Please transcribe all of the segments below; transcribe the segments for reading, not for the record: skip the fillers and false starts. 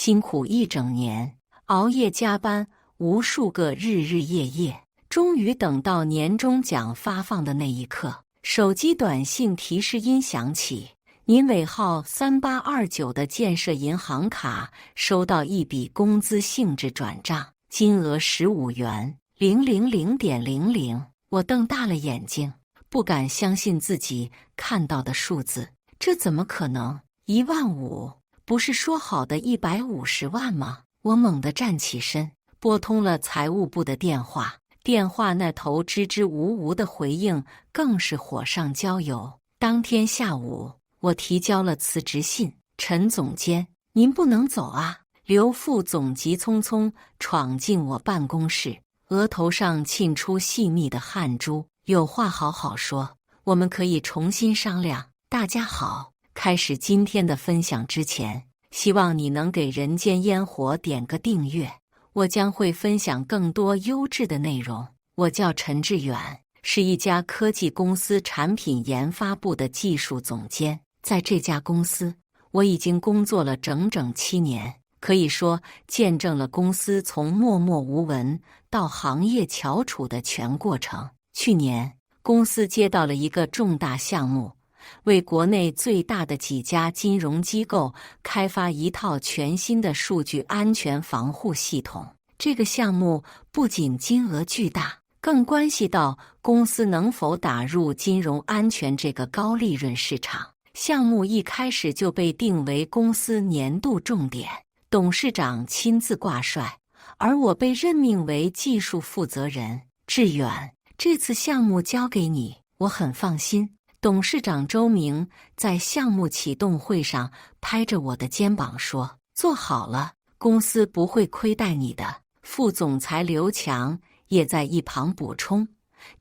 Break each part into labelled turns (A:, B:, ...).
A: 辛苦一整年，熬夜加班无数个日日夜夜，终于等到年终奖发放的那一刻，手机短信提示音响起，您尾号3829的建设银行卡收到一笔工资性质转账，金额15元000.00。我瞪大了眼睛，不敢相信自己看到的数字，这怎么可能？15000，不是说好的150万吗？我猛地站起身，拨通了财务部的电话。电话那头支支吾吾的回应更是火上浇油。当天下午，我提交了辞职信。陈总监，您不能走啊！刘副总急匆匆闯进我办公室，额头上沁出细密的汗珠。有话好好说，我们可以重新商量。大家好，开始今天的分享之前，希望你能给人间烟火点个订阅，我将会分享更多优质的内容。我叫陈志远，是一家科技公司产品研发部的技术总监。在这家公司，我已经工作了整整7年，可以说见证了公司从默默无闻到行业翘楚的全过程。去年，公司接到了一个重大项目，为国内最大的几家金融机构开发一套全新的数据安全防护系统。这个项目不仅金额巨大，更关系到公司能否打入金融安全这个高利润市场。项目一开始就被定为公司年度重点，董事长亲自挂帅，而我被任命为技术负责人。志远，这次项目交给你，我很放心。董事长周明在项目启动会上拍着我的肩膀说：“做好了，公司不会亏待你的。”副总裁刘强也在一旁补充：“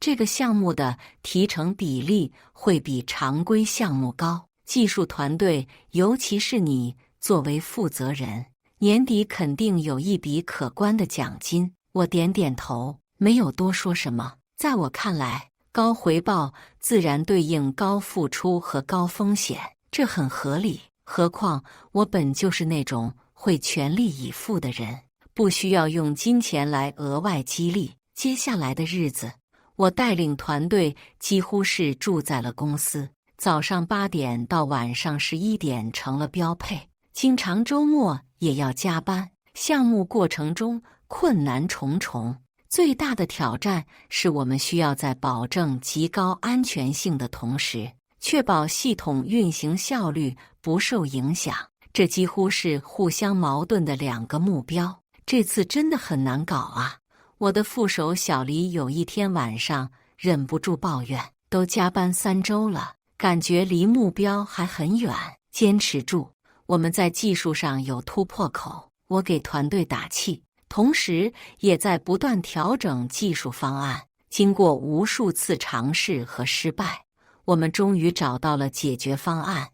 A: 这个项目的提成比例会比常规项目高，技术团队，尤其是你作为负责人，年底肯定有一笔可观的奖金。”我点点头，没有多说什么。在我看来，高回报自然对应高付出和高风险，这很合理。何况我本就是那种会全力以赴的人，不需要用金钱来额外激励。接下来的日子，我带领团队几乎是住在了公司，早上8点到晚上11点成了标配，经常周末也要加班。项目过程中困难重重，最大的挑战是我们需要在保证极高安全性的同时，确保系统运行效率不受影响。这几乎是互相矛盾的2个目标。这次真的很难搞啊！我的副手小黎有一天晚上忍不住抱怨：“都加班3周了，感觉离目标还很远，坚持住，我们在技术上有突破口。”我给团队打气，同时也在不断调整技术方案。经过无数次尝试和失败，我们终于找到了解决方案，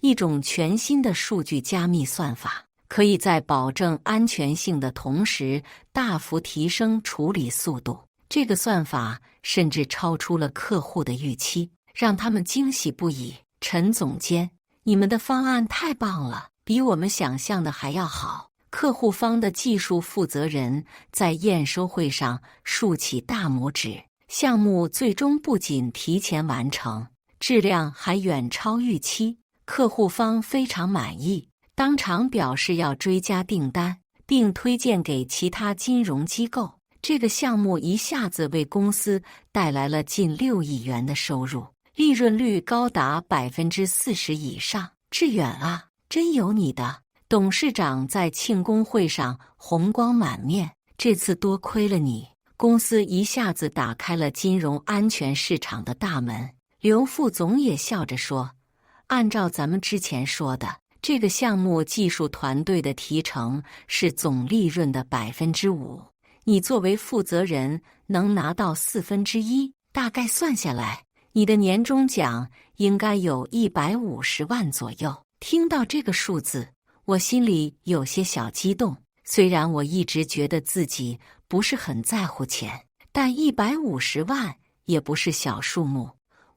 A: 一种全新的数据加密算法，可以在保证安全性的同时大幅提升处理速度。这个算法甚至超出了客户的预期，让他们惊喜不已。陈总监，你们的方案太棒了，比我们想象的还要好。客户方的技术负责人在验收会上竖起大拇指，项目最终不仅提前完成，质量还远超预期，客户方非常满意，当场表示要追加订单，并推荐给其他金融机构。这个项目一下子为公司带来了近6亿元的收入，利润率高达40%以上。志远啊，真有你的！董事长在庆功会上红光满面，这次多亏了你，公司一下子打开了金融安全市场的大门。刘副总也笑着说：“按照咱们之前说的，这个项目技术团队的提成是总利润的5%，你作为负责人能拿到1/4，大概算下来，你的年终奖应该有150万左右。”听到这个数字，我心里有些小激动。虽然我一直觉得自己不是很在乎钱，但150万也不是小数目。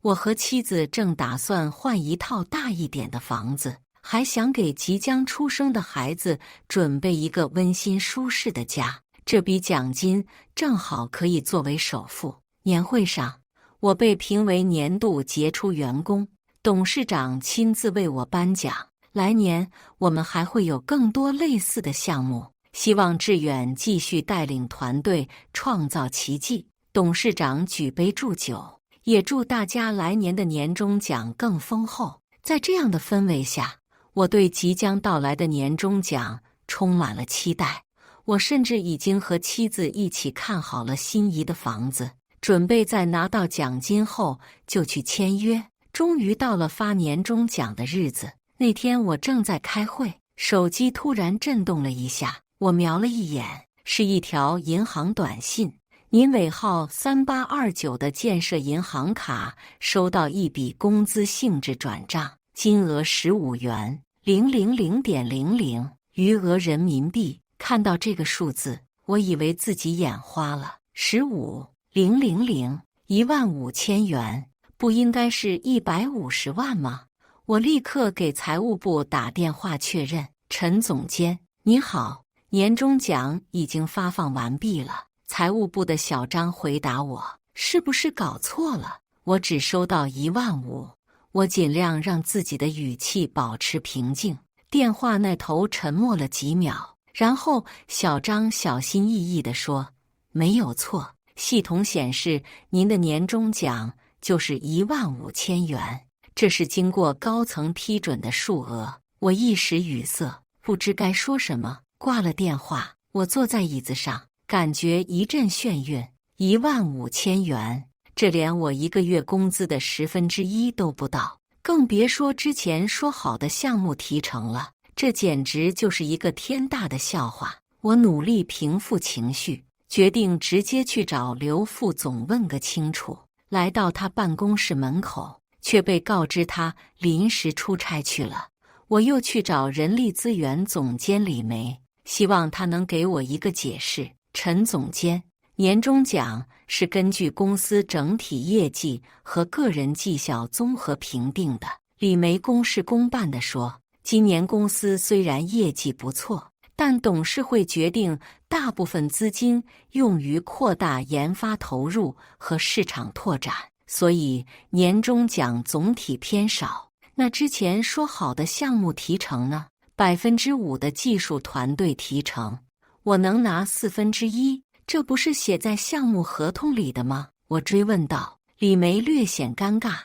A: 我和妻子正打算换一套大一点的房子，还想给即将出生的孩子准备一个温馨舒适的家。这笔奖金正好可以作为首付。年会上，我被评为年度杰出员工，董事长亲自为我颁奖。来年我们还会有更多类似的项目，希望志远继续带领团队创造奇迹。董事长举杯祝酒，也祝大家来年的年终奖更丰厚。在这样的氛围下，我对即将到来的年终奖充满了期待。我甚至已经和妻子一起看好了心仪的房子，准备在拿到奖金后就去签约。终于到了发年终奖的日子，那天我正在开会，手机突然震动了一下，我瞄了一眼，是一条银行短信：您尾号3829的建设银行卡收到一笔工资性质转账，金额15.000.00，余额人民币。看到这个数字，我以为自己眼花了。15.000.15000元，不应该是150万吗？我立刻给财务部打电话确认。陈总监，你好，年终奖已经发放完毕了。财务部的小张回答我，是不是搞错了？我只收到15000。我尽量让自己的语气保持平静。电话那头沉默了几秒。然后小张小心翼翼地说，没有错，系统显示您的年终奖就是15000元，这是经过高层批准的数额。我一时语塞，不知该说什么，挂了电话。我坐在椅子上，感觉一阵眩晕。15000元，这连我1个月工资的1/10都不到，更别说之前说好的项目提成了。这简直就是一个天大的笑话。我努力平复情绪，决定直接去找刘副总问个清楚。来到他办公室门口，却被告知他临时出差去了。我又去找人力资源总监李梅，希望他能给我一个解释。陈总监，年终奖是根据公司整体业绩和个人绩效综合评定的。李梅公事公办地说，今年公司虽然业绩不错，但董事会决定大部分资金用于扩大研发投入和市场拓展，所以年终奖总体偏少。那之前说好的项目提成呢？5%的技术团队提成，我能拿1/4，这不是写在项目合同里的吗？我追问道。李梅略显尴尬，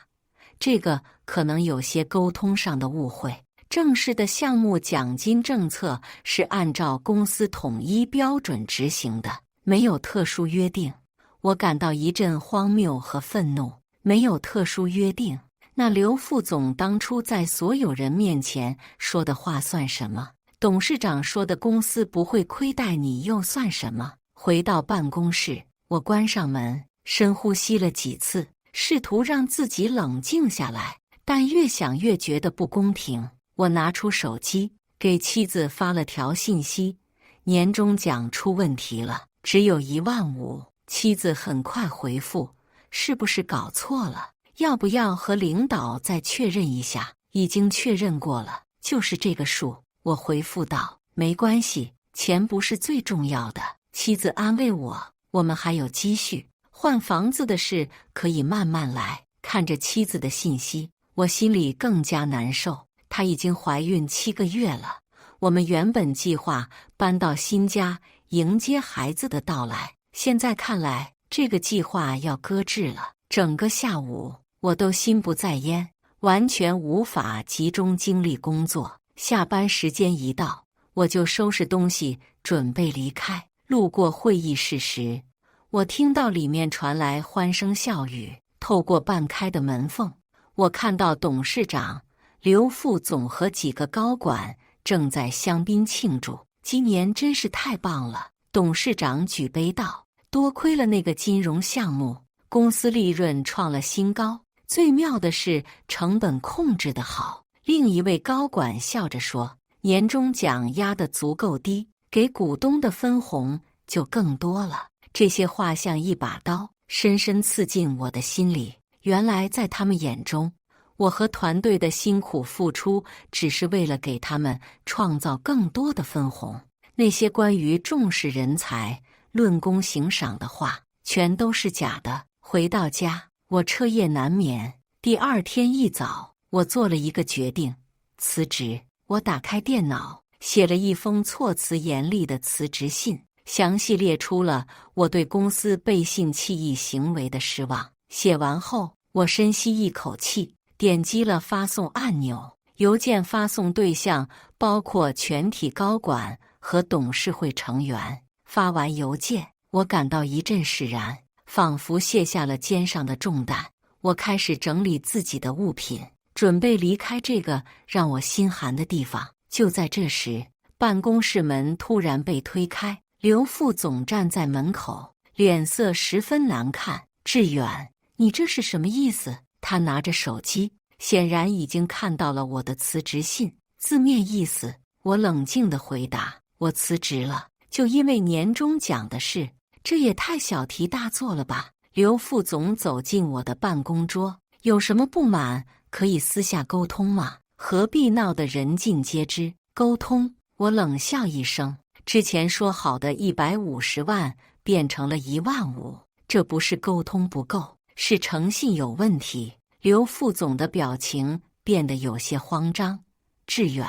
A: 这个可能有些沟通上的误会。正式的项目奖金政策是按照公司统一标准执行的，没有特殊约定。我感到一阵荒谬和愤怒。没有特殊约定，那刘副总当初在所有人面前说的话算什么？董事长说的公司不会亏待你又算什么？回到办公室，我关上门，深呼吸了几次，试图让自己冷静下来，但越想越觉得不公平。我拿出手机，给妻子发了条信息，年终奖出问题了，只有15000。妻子很快回复，是不是搞错了？要不要和领导再确认一下？已经确认过了，就是这个数。我回复道，没关系，钱不是最重要的。妻子安慰我，我们还有积蓄，换房子的事可以慢慢来。看着妻子的信息，我心里更加难受。她已经怀孕7个月了，我们原本计划搬到新家迎接孩子的到来，现在看来这个计划要搁置了。整个下午我都心不在焉，完全无法集中精力工作。下班时间一到，我就收拾东西准备离开。路过会议室时，我听到里面传来欢声笑语。透过半开的门缝，我看到董事长刘副总和几个高管正在香槟庆祝。今年真是太棒了，董事长举杯道。多亏了那个金融项目，公司利润创了新高，最妙的是成本控制得好。另一位高管笑着说，年终奖压得足够低，给股东的分红就更多了。这些话像一把刀，深深刺进我的心里。原来在他们眼中，我和团队的辛苦付出，只是为了给他们创造更多的分红。那些关于重视人才、论功行赏的话，全都是假的。回到家，我彻夜难眠。第二天一早，我做了一个决定，辞职。我打开电脑，写了一封措辞严厉的辞职信，详细列出了我对公司背信弃义行为的失望。写完后，我深吸一口气，点击了发送按钮。邮件发送对象包括全体高管和董事会成员。发完邮件，我感到一阵释然，仿佛卸下了肩上的重担。我开始整理自己的物品，准备离开这个让我心寒的地方。就在这时，办公室门突然被推开，刘副总站在门口，脸色十分难看。志远，你这是什么意思？他拿着手机，显然已经看到了我的辞职信。字面意思，我冷静地回答：我辞职了，就因为年终奖的事。这也太小题大做了吧。刘副总走进我的办公桌，有什么不满可以私下沟通吗？何必闹得人尽皆知？沟通？我冷笑一声，之前说好的150万变成了15000，这不是沟通不够，是诚信有问题。刘副总的表情变得有些慌张。志远，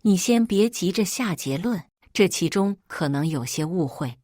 A: 你先别急着下结论，这其中可能有些误会。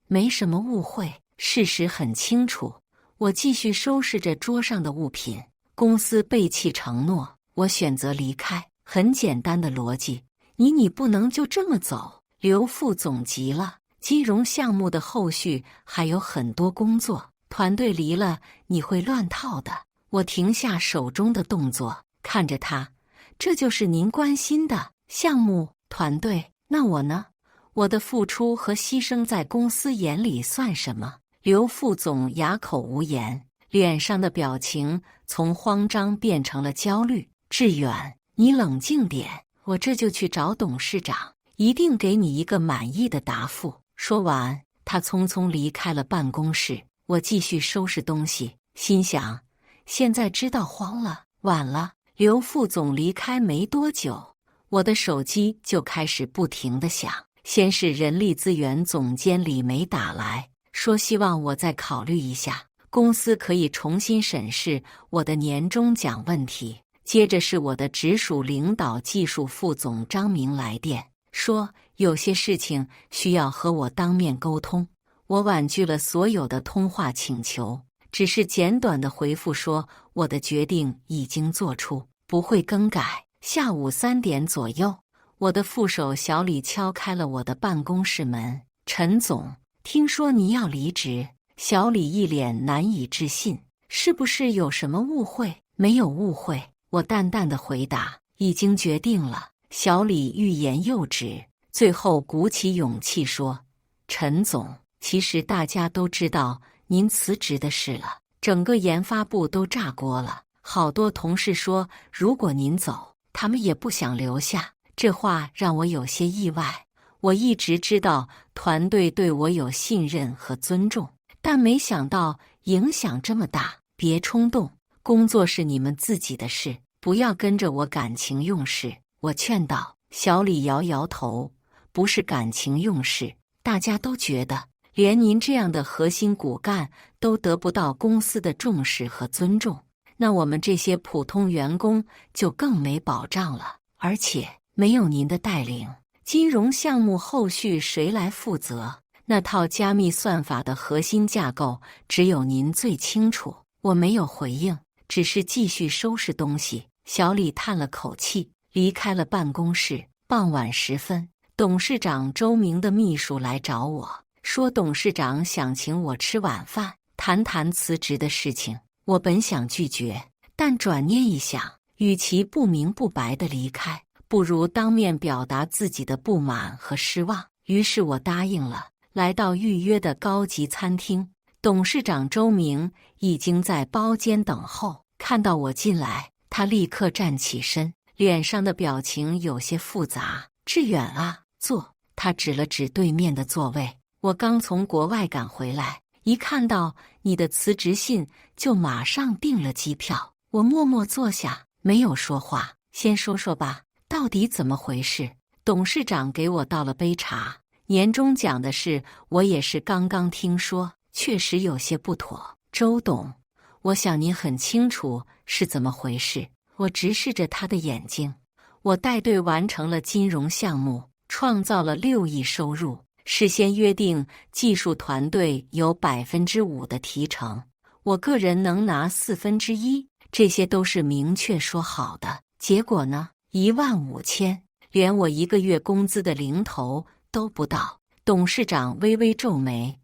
A: 没什么误会，事实很清楚。我继续收拾着桌上的物品。公司背弃承诺，我选择离开，很简单的逻辑。你不能就这么走。刘副总急了，金融项目的后续还有很多工作，团队离了你会乱套的。我停下手中的动作，看着他，这就是您关心的项目团队，那我呢？我的付出和牺牲在公司眼里算什么？刘副总哑口无言，脸上的表情从慌张变成了焦虑。志远，你冷静点，我这就去找董事长，一定给你一个满意的答复。说完，他匆匆离开了办公室。我继续收拾东西，心想，现在知道慌了，晚了。刘副总离开没多久，我的手机就开始不停地响。先是人力资源总监李梅打来，说希望我再考虑一下，公司可以重新审视我的年终奖问题。接着是我的直属领导技术副总张明来电，说有些事情需要和我当面沟通。我婉拒了所有的通话请求，只是简短的回复说我的决定已经做出，不会更改。下午3点左右，我的副手小李敲开了我的办公室门。陈总，听说你要离职。小李一脸难以置信，是不是有什么误会？没有误会，我淡淡的回答，已经决定了。小李欲言又止，最后鼓起勇气说，陈总，其实大家都知道您辞职的事了，整个研发部都炸锅了，好多同事说如果您走，他们也不想留下。这话让我有些意外。我一直知道团队对我有信任和尊重，但没想到影响这么大。别冲动，工作是你们自己的事，不要跟着我感情用事。我劝道。小李摇摇头，不是感情用事，大家都觉得连您这样的核心骨干都得不到公司的重视和尊重，那我们这些普通员工就更没保障了。而且没有您的带领，金融项目后续谁来负责？那套加密算法的核心架构，只有您最清楚。我没有回应，只是继续收拾东西。小李叹了口气，离开了办公室。傍晚时分，董事长周明的秘书来找我，说董事长想请我吃晚饭，谈谈辞职的事情。我本想拒绝，但转念一想，与其不明不白地离开，不如当面表达自己的不满和失望。于是我答应了。来到预约的高级餐厅，董事长周明已经在包间等候。看到我进来，他立刻站起身，脸上的表情有些复杂。志远啊，坐。他指了指对面的座位。我刚从国外赶回来，一看到你的辞职信就马上订了机票。我默默坐下，没有说话。先说说吧，到底怎么回事？董事长给我倒了杯茶。年终讲的事，我也是刚刚听说，确实有些不妥。周董，我想您很清楚是怎么回事。我直视着他的眼睛。我带队完成了金融项目，创造了6亿收入。事先约定，技术团队有5%的提成，我个人能拿1/4，这些都是明确说好的。结果呢，15000，连我1个月工资的零头都不到。董事长微微皱眉，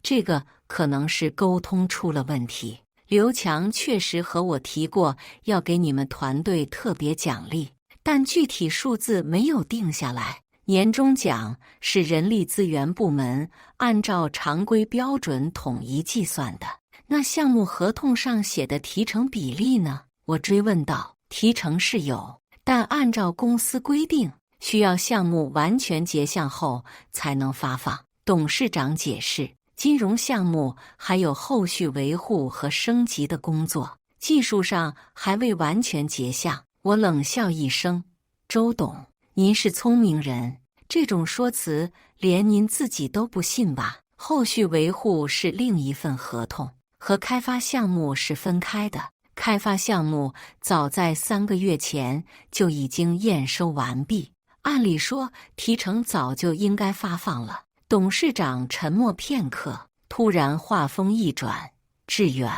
A: 这个可能是沟通出了问题。刘强确实和我提过要给你们团队特别奖励，但具体数字没有定下来。年终奖是人力资源部门按照常规标准统一计算的，那项目合同上写的提成比例呢？我追问道。提成是有，但按照公司规定，需要项目完全结项后才能发放。董事长解释，金融项目还有后续维护和升级的工作，技术上还未完全结项。我冷笑一声，周董，您是聪明人，这种说辞连您自己都不信吧？后续维护是另一份合同，和开发项目是分开的。开发项目早在3个月前就已经验收完毕，按理说提成早就应该发放了。董事长沉默片刻，突然话锋一转，志远，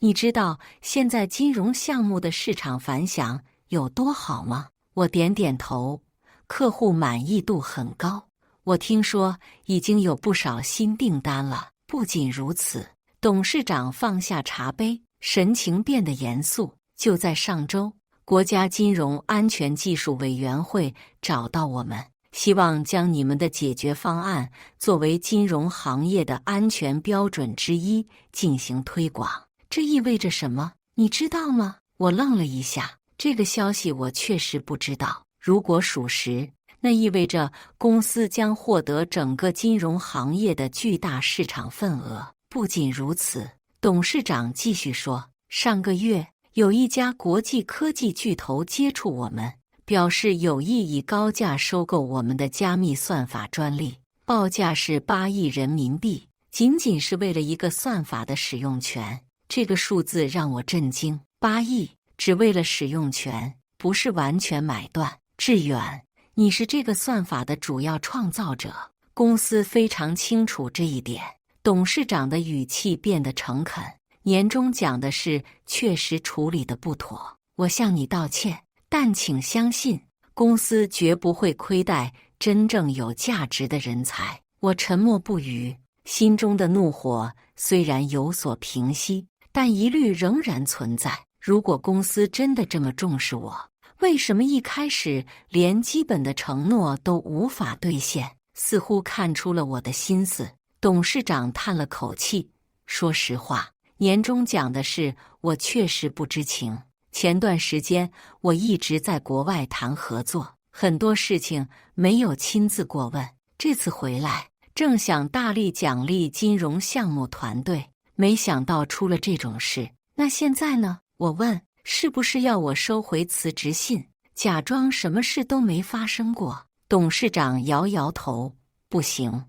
A: 你知道现在金融项目的市场反响有多好吗？我点点头，客户满意度很高，我听说已经有不少新订单了。不仅如此，董事长放下茶杯，神情变得严肃。就在上周，国家金融安全技术委员会找到我们，希望将你们的解决方案作为金融行业的安全标准之一进行推广。这意味着什么？你知道吗？我愣了一下，这个消息我确实不知道。如果属实，那意味着公司将获得整个金融行业的巨大市场份额。不仅如此，董事长继续说，上个月有一家国际科技巨头接触我们，表示有意以高价收购我们的加密算法专利，报价是8亿人民币，仅仅是为了一个算法的使用权。这个数字让我震惊，8亿只为了使用权，不是完全买断。志远，你是这个算法的主要创造者，公司非常清楚这一点。董事长的语气变得诚恳，年终奖的事确实处理得不妥，我向你道歉，但请相信，公司绝不会亏待真正有价值的人才。我沉默不语，心中的怒火虽然有所平息，但疑虑仍然存在。如果公司真的这么重视我，为什么一开始连基本的承诺都无法兑现？似乎看出了我的心思。董事长叹了口气，说实话，年终奖的事我确实不知情。前段时间我一直在国外谈合作，很多事情没有亲自过问。这次回来，正想大力奖励金融项目团队，没想到出了这种事。那现在呢？我问，是不是要我收回辞职信，假装什么事都没发生过？董事长摇摇头，不行，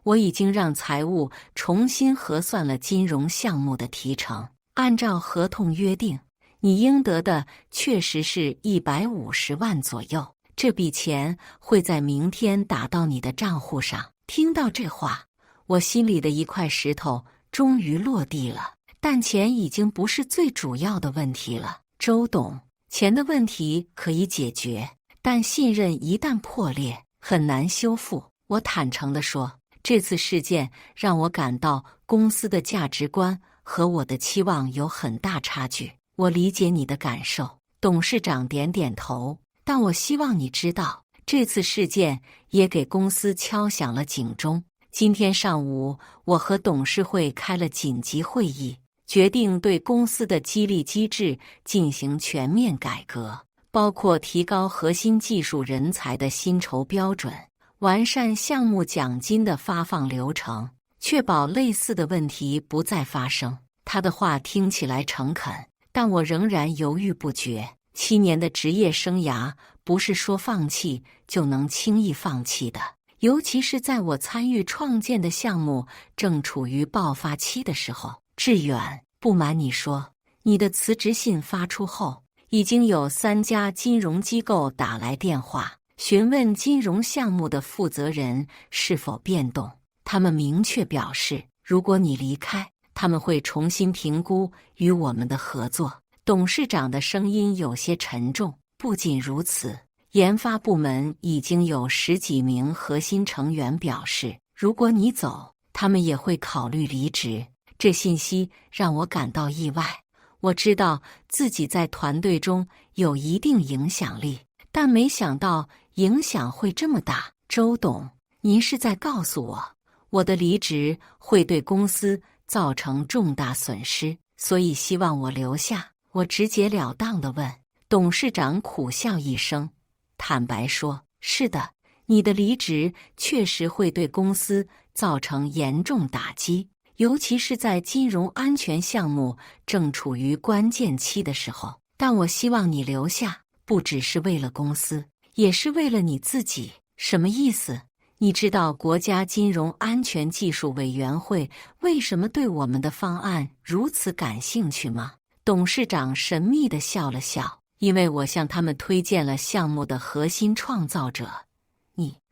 A: 我已经让财务重新核算了金融项目的提成，按照合同约定，你应得的确实是150万左右，这笔钱会在明天打到你的账户上。听到这话，我心里的一块石头终于落地了，但钱已经不是最主要的问题了。周董，钱的问题可以解决，但信任一旦破裂，很难修复。我坦诚地说，这次事件让我感到公司的价值观和我的期望有很大差距。我理解你的感受。董事长点点头，但我希望你知道，这次事件也给公司敲响了警钟。今天上午，我和董事会开了紧急会议，决定对公司的激励机制进行全面改革，包括提高核心技术人才的薪酬标准，完善项目奖金的发放流程，确保类似的问题不再发生。他的话听起来诚恳，但我仍然犹豫不决。7年的职业生涯，不是说放弃就能轻易放弃的。尤其是在我参与创建的项目正处于爆发期的时候。志远，不瞒你说，你的辞职信发出后，已经有3家金融机构打来电话，询问金融项目的负责人是否变动。他们明确表示，如果你离开，他们会重新评估与我们的合作。董事长的声音有些沉重。不仅如此，研发部门已经有10几名核心成员表示，如果你走，他们也会考虑离职。这信息让我感到意外。我知道自己在团队中有一定影响力，但没想到影响会这么大。周董，您是在告诉我，我的离职会对公司造成重大损失，所以希望我留下？我直截了当地问。董事长苦笑一声，坦白说：“是的，你的离职确实会对公司造成严重打击，尤其是在金融安全项目正处于关键期的时候。但我希望你留下，不只是为了公司，也是为了你自己。”什么意思？你知道国家金融安全技术委员会为什么对我们的方案如此感兴趣吗？董事长神秘地笑了笑。因为我向他们推荐了项目的核心创造者，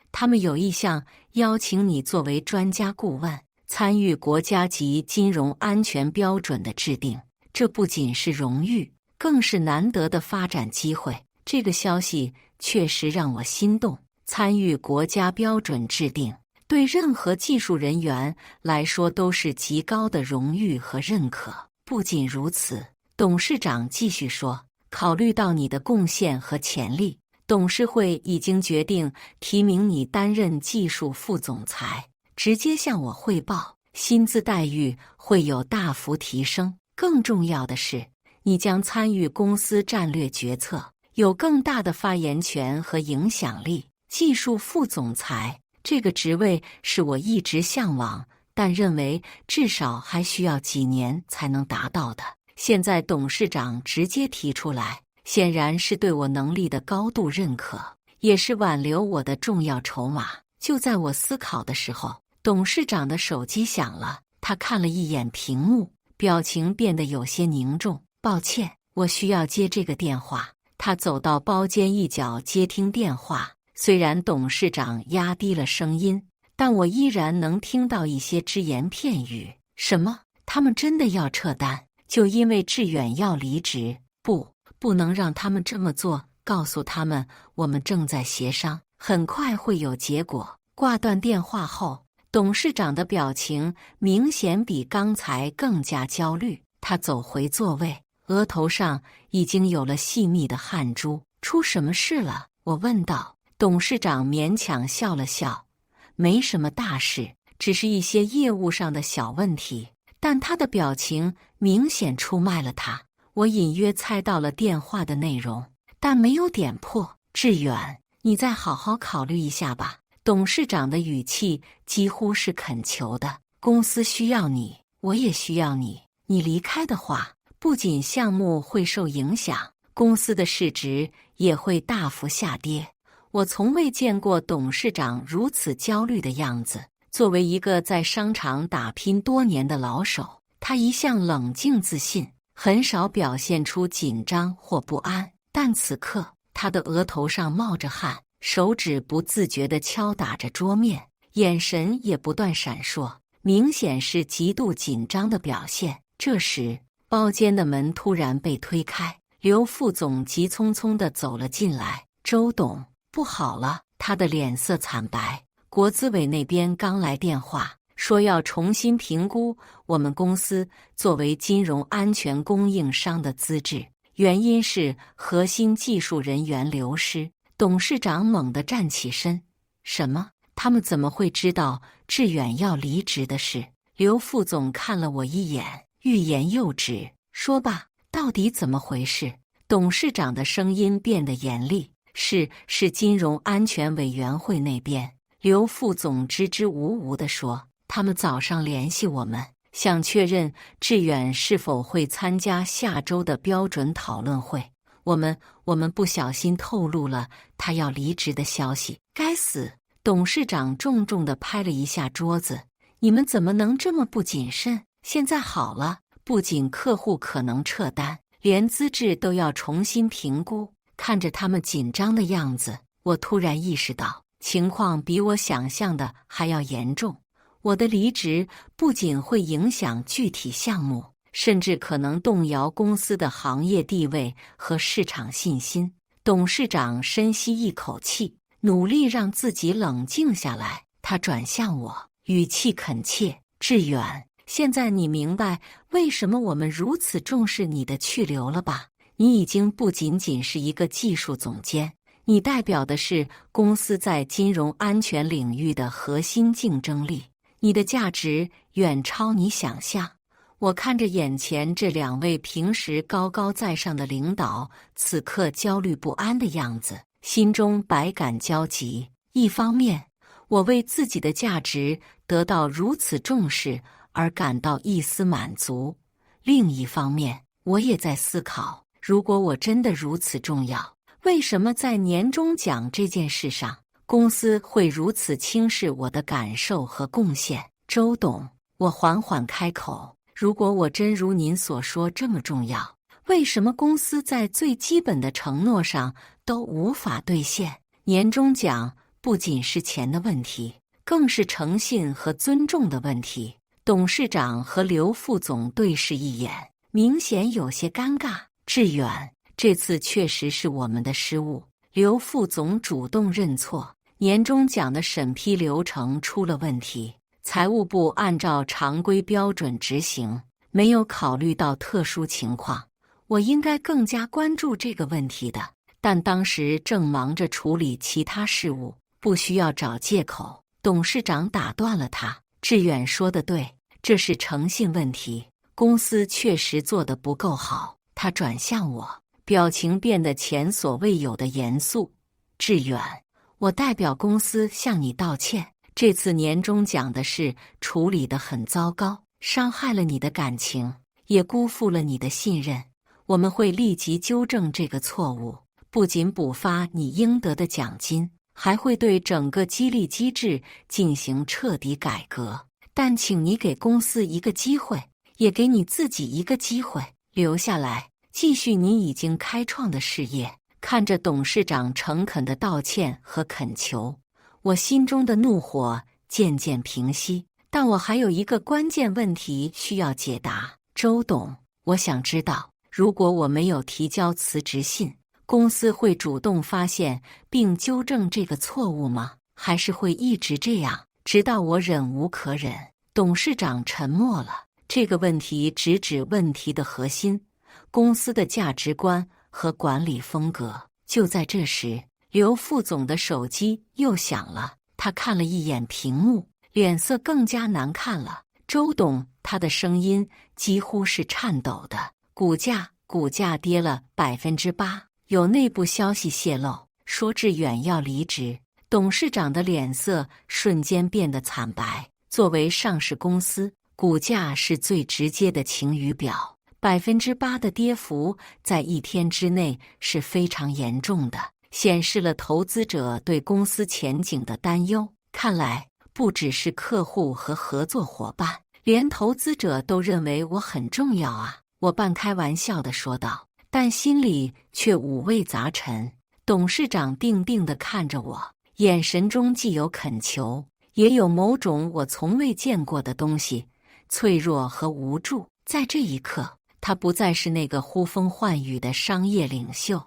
A: 他们有意向邀请你作为专家顾问，参与国家级金融安全标准的制定。这不仅是荣誉，更是难得的发展机会。这个消息确实让我心动。参与国家标准制定，对任何技术人员来说都是极高的荣誉和认可。不仅如此，董事长继续说，考虑到你的贡献和潜力，董事会已经决定提名你担任技术副总裁，直接向我汇报，薪资待遇会有大幅提升。更重要的是，你将参与公司战略决策，有更大的发言权和影响力。技术副总裁这个职位是我一直向往，但认为至少还需要几年才能达到的。现在董事长直接提出来，显然是对我能力的高度认可，也是挽留我的重要筹码。就在我思考的时候，董事长的手机响了，他看了一眼屏幕，表情变得有些凝重。抱歉，我需要接这个电话。他走到包间一角接听电话，虽然董事长压低了声音，但我依然能听到一些只言片语。什么？他们真的要撤单？就因为志远要离职？不能让他们这么做。告诉他们，我们正在协商，很快会有结果。挂断电话后，董事长的表情明显比刚才更加焦虑。他走回座位，额头上已经有了细密的汗珠。出什么事了？我问道。董事长勉强笑了笑，没什么大事，只是一些业务上的小问题。但他的表情明显出卖了他。我隐约猜到了电话的内容，但没有点破。志远，你再好好考虑一下吧。董事长的语气几乎是恳求的。公司需要你，我也需要你。你离开的话，不仅项目会受影响，公司的市值也会大幅下跌。我从未见过董事长如此焦虑的样子。作为一个在商场打拼多年的老手，他一向冷静自信，很少表现出紧张或不安。但此刻，他的额头上冒着汗，手指不自觉地敲打着桌面，眼神也不断闪烁，明显是极度紧张的表现。这时，包间的门突然被推开，刘副总急匆匆地走了进来。周董，不好了！他的脸色惨白。国资委那边刚来电话，说要重新评估我们公司作为金融安全供应商的资质，原因是核心技术人员流失。董事长猛地站起身。什么？他们怎么会知道志远要离职的事？刘副总看了我一眼，欲言又止。说吧，到底怎么回事？董事长的声音变得严厉。是金融安全委员会那边。刘副总支支吾吾地说，他们早上联系我们，想确认志远是否会参加下周的标准讨论会。我们不小心透露了他要离职的消息。该死！董事长重重地拍了一下桌子。你们怎么能这么不谨慎？现在好了，不仅客户可能撤单，连资质都要重新评估。看着他们紧张的样子，我突然意识到，情况比我想象的还要严重。我的离职不仅会影响具体项目，甚至可能动摇公司的行业地位和市场信心。董事长深吸一口气，努力让自己冷静下来。他转向我，语气恳切：“志远，现在你明白为什么我们如此重视你的去留了吧？你已经不仅仅是一个技术总监，你代表的是公司在金融安全领域的核心竞争力。你的价值远超你想象。”我看着眼前这两位平时高高在上的领导，此刻焦虑不安的样子，心中百感交集。一方面，我为自己的价值得到如此重视而感到一丝满足；另一方面，我也在思考，如果我真的如此重要，为什么在年终奖这件事上，公司会如此轻视我的感受和贡献？周董，我缓缓开口，如果我真如您所说这么重要，为什么公司在最基本的承诺上都无法兑现？年终奖不仅是钱的问题，更是诚信和尊重的问题。董事长和刘副总对视一眼，明显有些尴尬。志远，这次确实是我们的失误。刘副总主动认错，年终奖的审批流程出了问题。财务部按照常规标准执行，没有考虑到特殊情况。我应该更加关注这个问题的，但当时正忙着处理其他事务，不需要找借口。董事长打断了他：“志远说得对，这是诚信问题，公司确实做得不够好。”他转向我，表情变得前所未有的严肃：“志远，我代表公司向你道歉。这次年终奖的事处理得很糟糕，伤害了你的感情，也辜负了你的信任。我们会立即纠正这个错误，不仅补发你应得的奖金，还会对整个激励机制进行彻底改革。但请你给公司一个机会，也给你自己一个机会，留下来，继续你已经开创的事业。”看着董事长诚恳的道歉和恳求，我心中的怒火渐渐平息，但我还有一个关键问题需要解答。周董，我想知道，如果我没有提交辞职信，公司会主动发现并纠正这个错误吗？还是会一直这样，直到我忍无可忍？董事长沉默了。这个问题直指问题的核心，公司的价值观和管理风格。就在这时，刘副总的手机又响了，他看了一眼屏幕，脸色更加难看了。周董，他的声音几乎是颤抖的。股价跌了8%，有内部消息泄露，说志远要离职。董事长的脸色瞬间变得惨白。作为上市公司，股价是最直接的晴雨表，8%的跌幅在一天之内是非常严重的，显示了投资者对公司前景的担忧。看来不只是客户和合作伙伴，连投资者都认为我很重要啊！我半开玩笑地说道，但心里却五味杂陈。董事长定定地看着我，眼神中既有恳求，也有某种我从未见过的东西，脆弱和无助。在这一刻，他不再是那个呼风唤雨的商业领袖，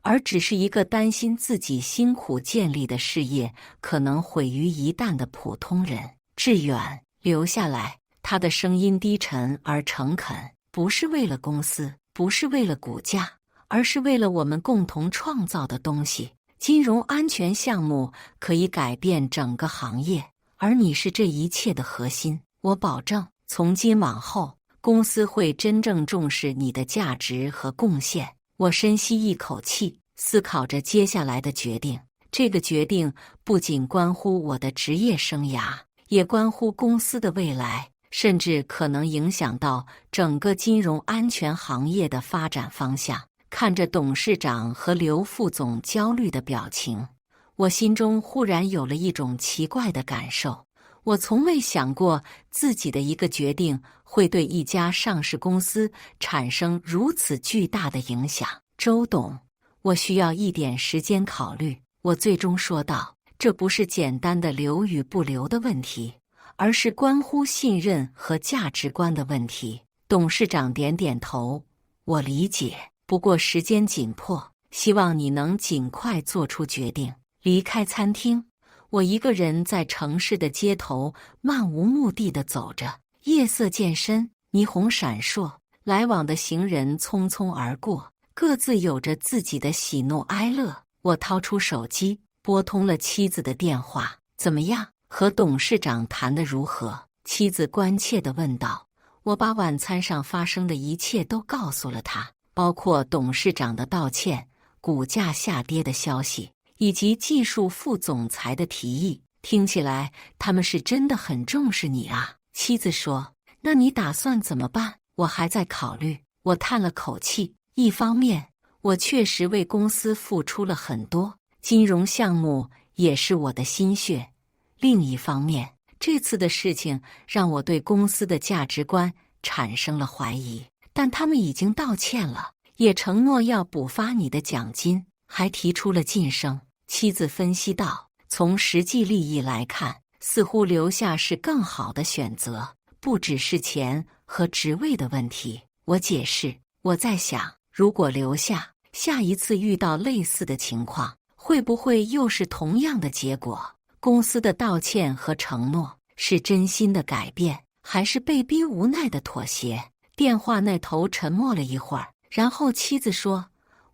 A: 而只是一个担心自己辛苦建立的事业可能毁于一旦的普通人。志远，留下来。他的声音低沉而诚恳，不是为了公司，不是为了股价，而是为了我们共同创造的东西。金融安全项目可以改变整个行业，而你是这一切的核心。我保证，从今往后，公司会真正重视你的价值和贡献。我深吸一口气，思考着接下来的决定。这个决定不仅关乎我的职业生涯，也关乎公司的未来。甚至可能影响到整个金融安全行业的发展方向。看着董事长和刘副总焦虑的表情，我心中忽然有了一种奇怪的感受。我从未想过自己的一个决定会对一家上市公司产生如此巨大的影响。周董，我需要一点时间考虑，我最终说道。这不是简单的留与不留的问题，而是关乎信任和价值观的问题。董事长点点头，我理解，不过时间紧迫，希望你能尽快做出决定。离开餐厅，我一个人在城市的街头漫无目的地走着，夜色渐深，霓虹闪烁，来往的行人匆匆而过，各自有着自己的喜怒哀乐。我掏出手机，拨通了妻子的电话。怎么样？和董事长谈得如何？妻子关切地问道。我把晚餐上发生的一切都告诉了他，包括董事长的道歉、股价下跌的消息，以及技术副总裁的提议。听起来他们是真的很重视你啊。妻子说。那你打算怎么办？我还在考虑。我叹了口气。一方面，我确实为公司付出了很多，金融项目也是我的心血。另一方面，这次的事情让我对公司的价值观产生了怀疑。但他们已经道歉了，也承诺要补发你的奖金，还提出了晋升。妻子分析道。从实际利益来看，似乎留下是更好的选择，不只是钱和职位的问题。我解释。我在想，如果留下，下一次遇到类似的情况，会不会又是同样的结果？公司的道歉和承诺是真心的改变，还是被逼无奈的妥协？电话那头沉默了一会儿，然后妻子说：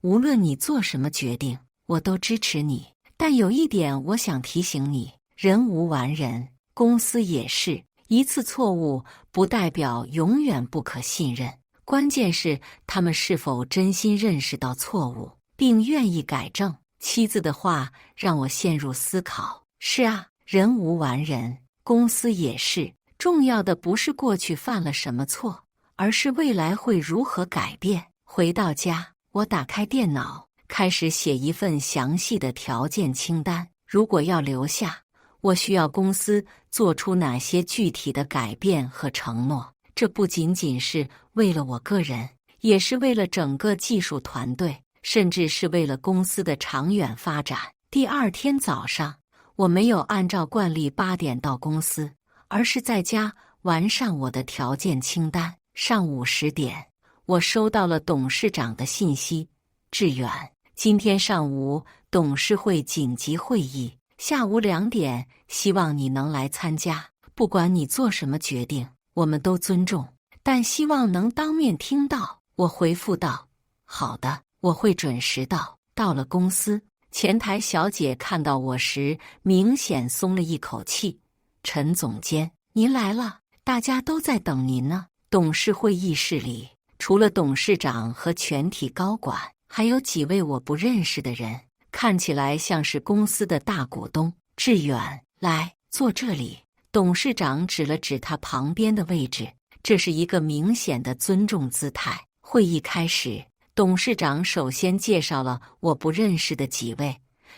A: 无论你做什么决定，我都支持你。但有一点我想提醒你，人无完人，公司也是，一次错误不代表永远不可信任。关键是他们是否真心认识到错误，并愿意改正。妻子的话让我陷入思考。是啊，人无完人，公司也是。重要的不是过去犯了什么错，而是未来会如何改变。回到家，我打开电脑，开始写一份详细的条件清单。如果要留下，我需要公司做出哪些具体的改变和承诺？这不仅仅是为了我个人，也是为了整个技术团队，甚至是为了公司的长远发展。第二天早上，我没有按照惯例8点到公司，而是在家完善我的条件清单。上午10点，我收到了董事长的信息：志远，今天上午董事会紧急会议，下午2点，希望你能来参加。不管你做什么决定，我们都尊重，但希望能当面听到。我回复道：好的，我会准时到。到了公司，前台小姐看到我时明显松了一口气。陈总监，您来了，大家都在等您呢。董事会议室里，除了董事长和全体高管，还有几位我不认识的人，看起来像是公司的大股东。志远，来，坐这里。董事长指了指他旁边的位置，这是一个明显的尊重姿态。会议开始，董事长首先介绍了我不认识的几位，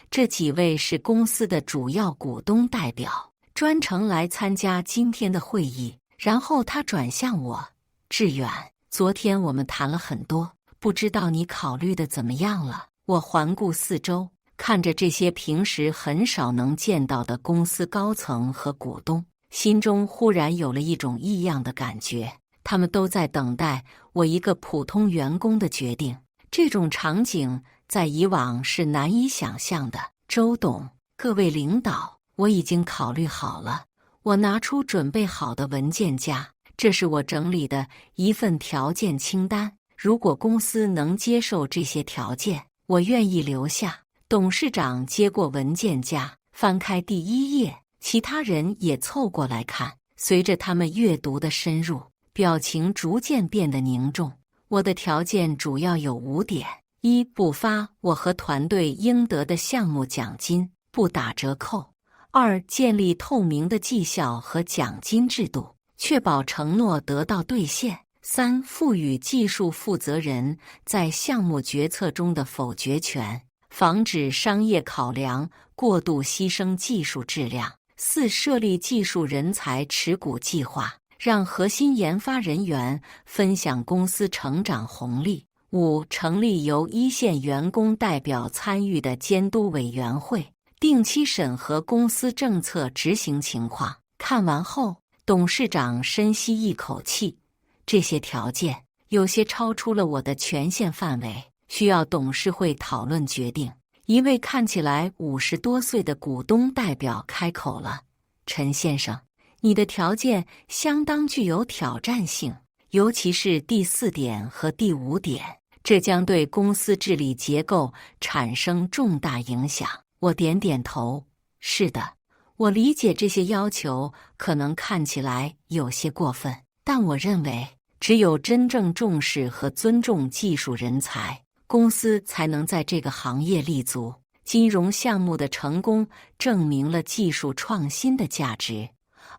A: 这几位是公司的主要股东代表，专程来参加今天的会议。然后他转向我：志远，昨天我们谈了很多，不知道你考虑的怎么样了？我环顾四周，看着这些平时很少能见到的公司高层和股东，心中忽然有了一种异样的感觉。他们都在等待我一个普通员工的决定，这种场景在以往是难以想象的。周董，各位领导，我已经考虑好了。我拿出准备好的文件夹，这是我整理的一份条件清单。如果公司能接受这些条件，我愿意留下。董事长接过文件夹，翻开第1页，其他人也凑过来看。随着他们阅读的深入，表情逐渐变得凝重。我的条件主要有5点：一、补发我和团队应得的项目奖金，不打折扣；2、建立透明的绩效和奖金制度，确保承诺得到兑现。3、赋予技术负责人在项目决策中的否决权，防止商业考量过度牺牲技术质量。4、设立技术人才持股计划，让核心研发人员分享公司成长红利。5、成立由一线员工代表参与的监督委员会，定期审核公司政策执行情况。看完后，董事长深吸一口气，这些条件有些超出了我的权限范围，需要董事会讨论决定。一位看起来50多岁的股东代表开口了：陈先生，你的条件相当具有挑战性，尤其是第4点和第5点，这将对公司治理结构产生重大影响。我点点头，是的，我理解这些要求可能看起来有些过分，但我认为只有真正重视和尊重技术人才，公司才能在这个行业立足。金融项目的成功证明了技术创新的价值，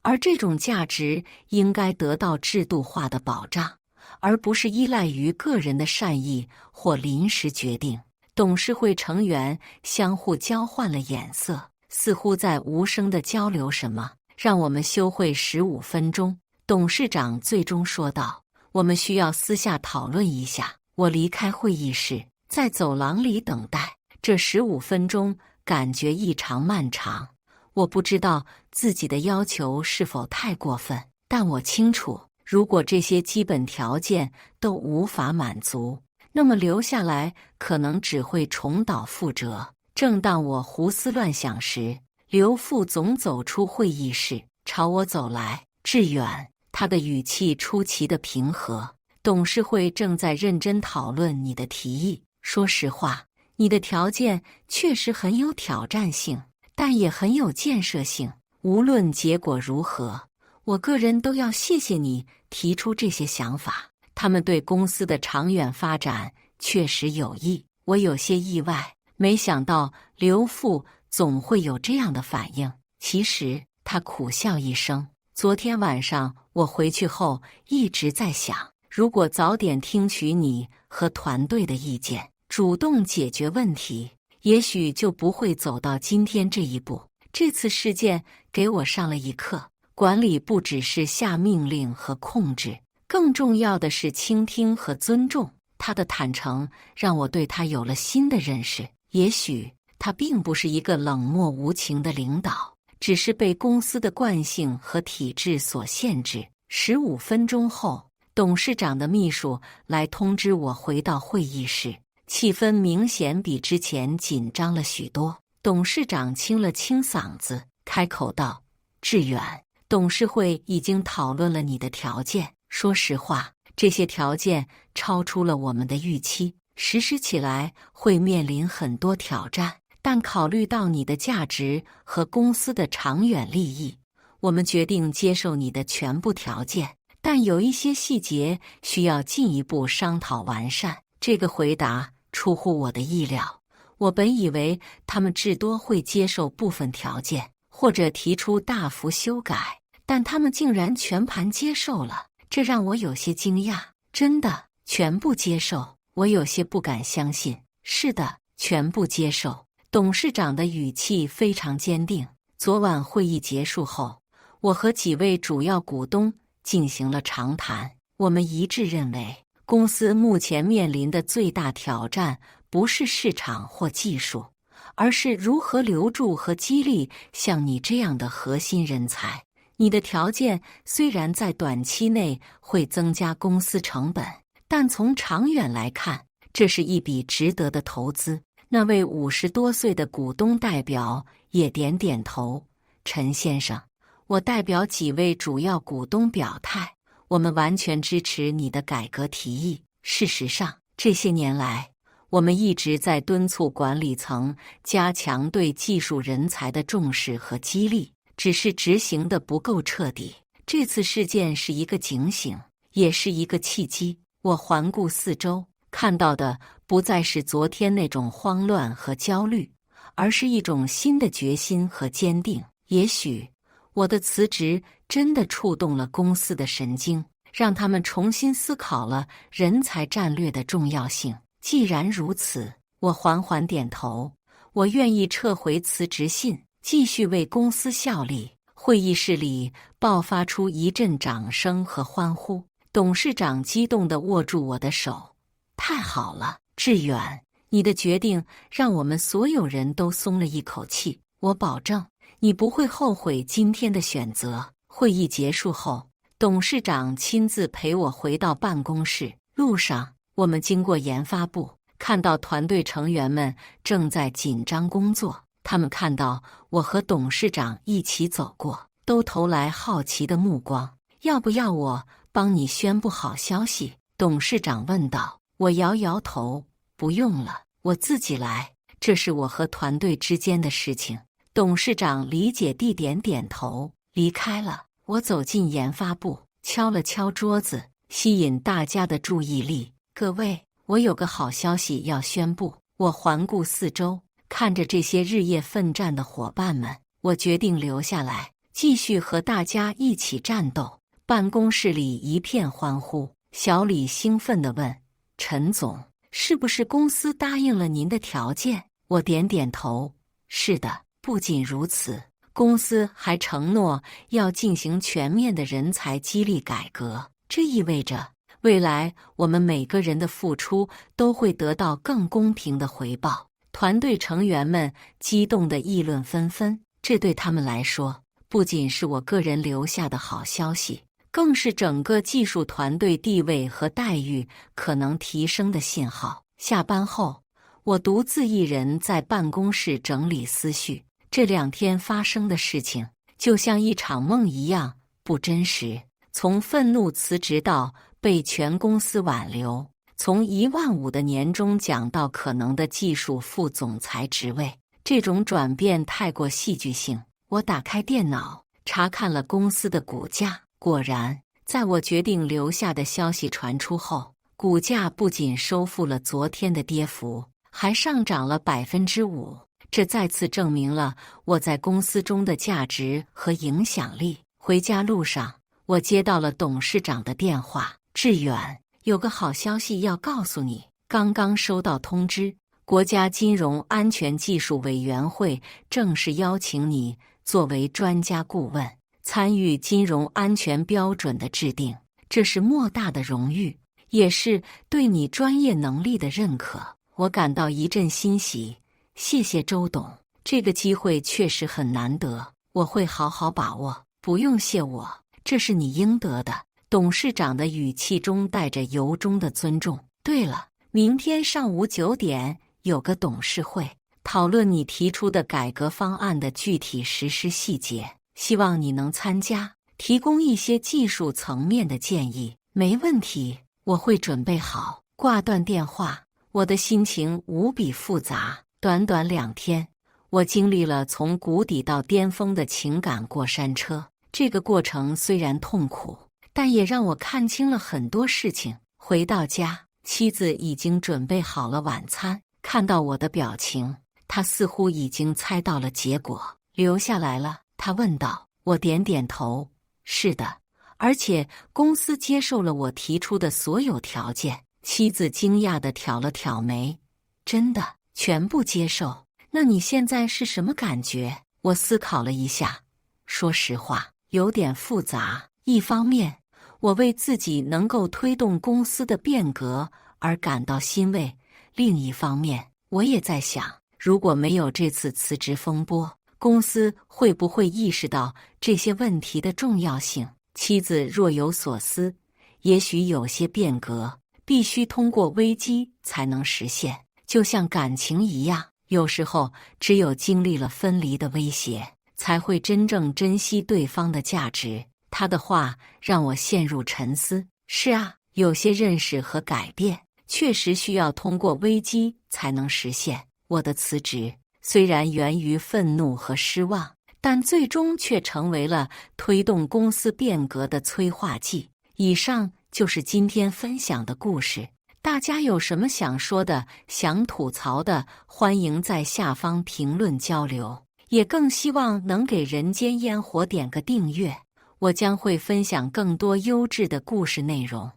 A: 而这种价值应该得到制度化的保障，而不是依赖于个人的善意或临时决定。董事会成员相互交换了眼色，似乎在无声地交流什么。让我们休会15分钟，董事长最终说道。我们需要私下讨论一下。我离开会议室，在走廊里等待。这15分钟感觉异常漫长。我不知道自己的要求是否太过分，但我清楚，如果这些基本条件都无法满足，那么留下来可能只会重蹈覆辙。正当我胡思乱想时，刘副总走出会议室，朝我走来。志远，他的语气出奇的平和。董事会正在认真讨论你的提议。说实话，你的条件确实很有挑战性，但也很有建设性。无论结果如何，我个人都要谢谢你提出这些想法，他们对公司的长远发展确实有益。我有些意外，没想到刘副总会有这样的反应。其实，他苦笑一声。昨天晚上我回去后一直在想，如果早点听取你和团队的意见，主动解决问题，也许就不会走到今天这一步。这次事件给我上了一课，管理不只是下命令和控制，更重要的是倾听和尊重。他的坦诚让我对他有了新的认识。也许他并不是一个冷漠无情的领导，只是被公司的惯性和体制所限制。15分钟后，董事长的秘书来通知我回到会议室，气氛明显比之前紧张了许多。董事长清了清嗓子，开口道：志远，董事会已经讨论了你的条件。说实话，这些条件超出了我们的预期，实施起来会面临很多挑战。但考虑到你的价值和公司的长远利益，我们决定接受你的全部条件，但有一些细节需要进一步商讨完善。这个回答出乎我的意料。我本以为他们至多会接受部分条件，或者提出大幅修改，但他们竟然全盘接受了，这让我有些惊讶。真的，全部接受？我有些不敢相信。是的，全部接受。董事长的语气非常坚定。昨晚会议结束后，我和几位主要股东进行了长谈。我们一致认为，公司目前面临的最大挑战不是市场或技术，而是如何留住和激励像你这样的核心人才。你的条件虽然在短期内会增加公司成本，但从长远来看，这是一笔值得的投资。那位50多岁的股东代表也点点头。陈先生，我代表几位主要股东表态，我们完全支持你的改革提议。事实上，这些年来，我们一直在敦促管理层加强对技术人才的重视和激励，只是执行的不够彻底。这次事件是一个警醒，也是一个契机。我环顾四周，看到的不再是昨天那种慌乱和焦虑，而是一种新的决心和坚定。也许我的辞职真的触动了公司的神经，让他们重新思考了人才战略的重要性。既然如此，我缓缓点头，我愿意撤回辞职信，继续为公司效力。会议室里爆发出一阵掌声和欢呼，董事长激动地握住我的手。太好了，志远，你的决定让我们所有人都松了一口气。我保证，你不会后悔今天的选择。会议结束后，董事长亲自陪我回到办公室。路上，我们经过研发部，看到团队成员们正在紧张工作。他们看到我和董事长一起走过，都投来好奇的目光。要不要我帮你宣布好消息？董事长问道。我摇摇头，不用了，我自己来，这是我和团队之间的事情。董事长理解地点点头，离开了。我走进研发部，敲了敲桌子，吸引大家的注意力。各位，我有个好消息要宣布。我环顾四周，看着这些日夜奋战的伙伴们，我决定留下来，继续和大家一起战斗。办公室里一片欢呼。小李兴奋地问：陈总，是不是公司答应了您的条件？我点点头，是的。不仅如此，公司还承诺要进行全面的人才激励改革，这意味着未来我们每个人的付出都会得到更公平的回报。团队成员们激动地议论纷纷，这对他们来说，不仅是我个人留下的好消息，更是整个技术团队地位和待遇可能提升的信号。下班后，我独自一人在办公室整理思绪。这2天发生的事情，就像一场梦一样不真实。从愤怒辞职到被全公司挽留，从15000的年终奖到可能的技术副总裁职位，这种转变太过戏剧性。我打开电脑，查看了公司的股价。果然，在我决定留下的消息传出后，股价不仅收复了昨天的跌幅，还上涨了5%。这再次证明了我在公司中的价值和影响力。回家路上，我接到了董事长的电话：志远，有个好消息要告诉你，刚刚收到通知，国家金融安全技术委员会正式邀请你作为专家顾问，参与金融安全标准的制定。这是莫大的荣誉，也是对你专业能力的认可。我感到一阵欣喜。谢谢周董，这个机会确实很难得，我会好好把握。不用谢我，这是你应得的。董事长的语气中带着由衷的尊重。对了，明天上午9点有个董事会，讨论你提出的改革方案的具体实施细节，希望你能参加，提供一些技术层面的建议。没问题，我会准备好。挂断电话，我的心情无比复杂。短短2天，我经历了从谷底到巅峰的情感过山车。这个过程虽然痛苦，但也让我看清了很多事情。回到家，妻子已经准备好了晚餐。看到我的表情，她似乎已经猜到了结果。留下来了？她问道。我点点头，是的，而且公司接受了我提出的所有条件。妻子惊讶地挑了挑眉，真的？全部接受？那你现在是什么感觉？我思考了一下，说实话，有点复杂。一方面，我为自己能够推动公司的变革而感到欣慰；另一方面，我也在想，如果没有这次辞职风波，公司会不会意识到这些问题的重要性？妻子若有所思，也许有些变革必须通过危机才能实现。就像感情一样，有时候只有经历了分离的威胁，才会真正珍惜对方的价值。他的话让我陷入沉思。是啊，有些认识和改变确实需要通过危机才能实现。我的辞职虽然源于愤怒和失望，但最终却成为了推动公司变革的催化剂。以上就是今天分享的故事。大家有什么想说的、想吐槽的，欢迎在下方评论交流。也更希望能给人间烟火点个订阅，我将会分享更多优质的故事内容。